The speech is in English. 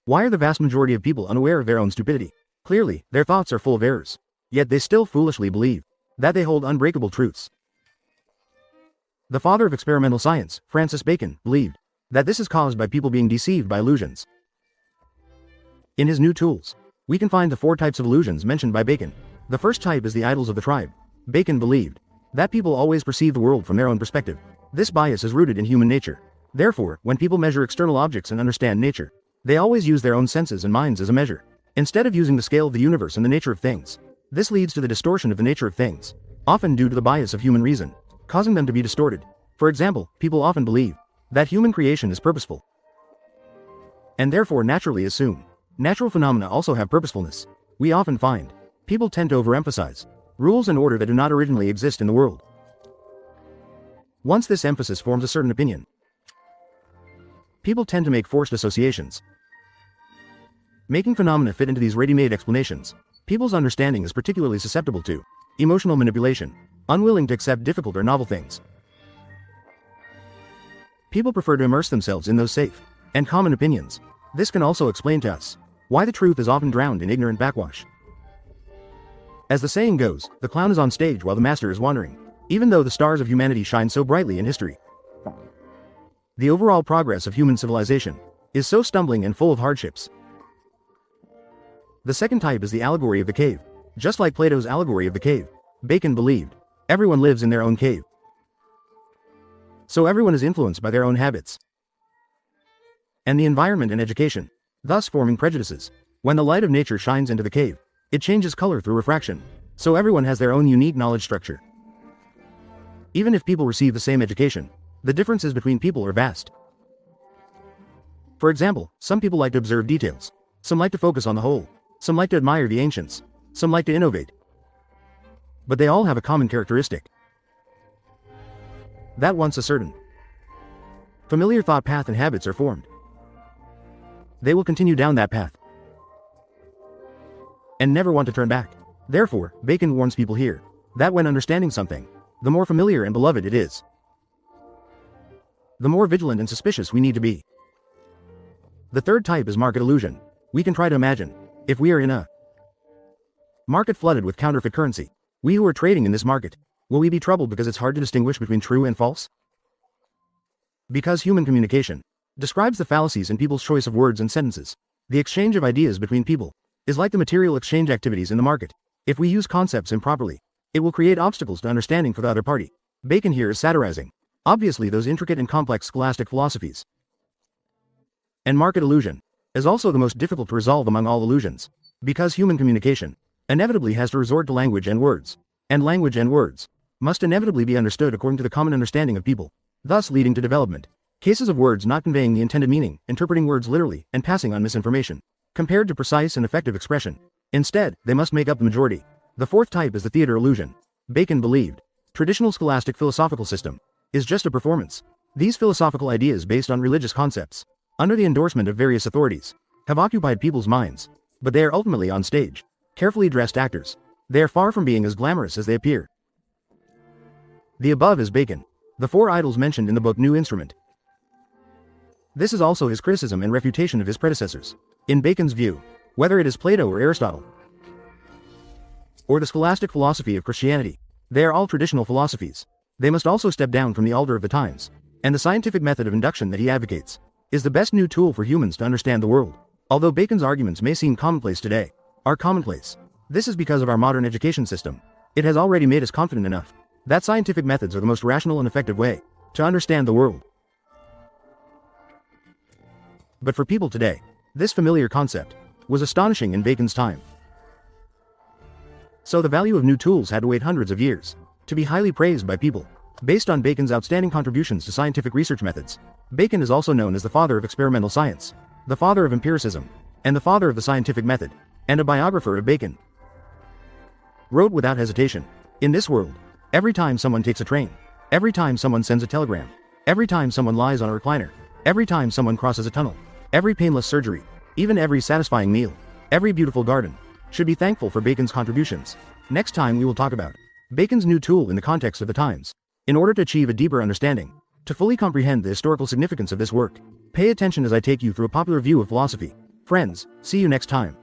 Why are the vast majority of people unaware of their own stupidity? Clearly, their thoughts are full of errors. Yet they still foolishly believe that they hold unbreakable truths. The father of experimental science, Francis Bacon, believed that this is caused by people being deceived by illusions. In his New Tools, we can find the 4 types of illusions mentioned by Bacon. The first type is the idols of the tribe. Bacon believed that people always perceive the world from their own perspective. This bias is rooted in human nature. Therefore, when people measure external objects and understand nature, they always use their own senses and minds as a measure, instead of using the scale of the universe and the nature of things. This leads to the distortion of the nature of things, often due to the bias of human reason, causing them to be distorted. For example, people often believe that human creation is purposeful, and therefore naturally assume natural phenomena also have purposefulness. We often find people tend to overemphasize rules and order that do not originally exist in the world. Once this emphasis forms a certain opinion, people tend to make forced associations, making phenomena fit into these ready-made explanations. People's understanding is particularly susceptible to emotional manipulation, unwilling to accept difficult or novel things. People prefer to immerse themselves in those safe and common opinions. This can also explain to us why the truth is often drowned in ignorant backwash. As the saying goes, the clown is on stage while the master is wandering. Even though the stars of humanity shine so brightly in history, the overall progress of human civilization is so stumbling and full of hardships. The second type is the allegory of the cave. Just like Plato's allegory of the cave, Bacon believed everyone lives in their own cave. So everyone is influenced by their own habits and the environment and education, thus forming prejudices. When the light of nature shines into the cave, it changes color through refraction, so everyone has their own unique knowledge structure. Even if people receive the same education, the differences between people are vast. For example, some people like to observe details, some like to focus on the whole, some like to admire the ancients, some like to innovate. But they all have a common characteristic. That once a certain familiar thought path and habits are formed, they will continue down that path and never want to turn back. Therefore, Bacon warns people here that when understanding something, the more familiar and beloved it is, the more vigilant and suspicious we need to be. The third type is market illusion. We can try to imagine if we are in a market flooded with counterfeit currency. We who are trading in this market, will we be troubled because it's hard to distinguish between true and false? Because human communication describes the fallacies in people's choice of words and sentences. The exchange of ideas between people is like the material exchange activities in the market. If we use concepts improperly, it will create obstacles to understanding for the other party. Bacon here is satirizing, obviously, those intricate and complex scholastic philosophies. And market illusion is also the most difficult to resolve among all illusions, because human communication inevitably has to resort to language and words must inevitably be understood according to the common understanding of people, thus leading to development. Cases of words not conveying the intended meaning, interpreting words literally, and passing on misinformation, compared to precise and effective expression. Instead, they must make up the majority. The fourth type is the theater illusion. Bacon believed traditional scholastic philosophical system is just a performance. These philosophical ideas based on religious concepts, under the endorsement of various authorities, have occupied people's minds, but they are ultimately on stage, carefully dressed actors. They are far from being as glamorous as they appear. The above is Bacon, the 4 idols mentioned in the book New Instrument. This is also his criticism and refutation of his predecessors. In Bacon's view, whether it is Plato or Aristotle, or the scholastic philosophy of Christianity, they are all traditional philosophies. They must also step down from the altar of the times, and the scientific method of induction that he advocates is the best new tool for humans to understand the world. Although Bacon's arguments may seem commonplace today, are commonplace. This is because of our modern education system. It has already made us confident enough that scientific methods are the most rational and effective way to understand the world. But for people today, this familiar concept was astonishing in Bacon's time. So the value of new tools had to wait hundreds of years to be highly praised by people. Based on Bacon's outstanding contributions to scientific research methods, Bacon is also known as the father of experimental science, the father of empiricism, and the father of the scientific method, and a biographer of Bacon wrote without hesitation, "In this world, every time someone takes a train, every time someone sends a telegram, every time someone lies on a recliner, every time someone crosses a tunnel, every painless surgery, even every satisfying meal, every beautiful garden, should be thankful for Bacon's contributions." Next time we will talk about Bacon's new tool in the context of the times. In order to achieve a deeper understanding, to fully comprehend the historical significance of this work, pay attention as I take you through a popular view of philosophy. Friends, see you next time.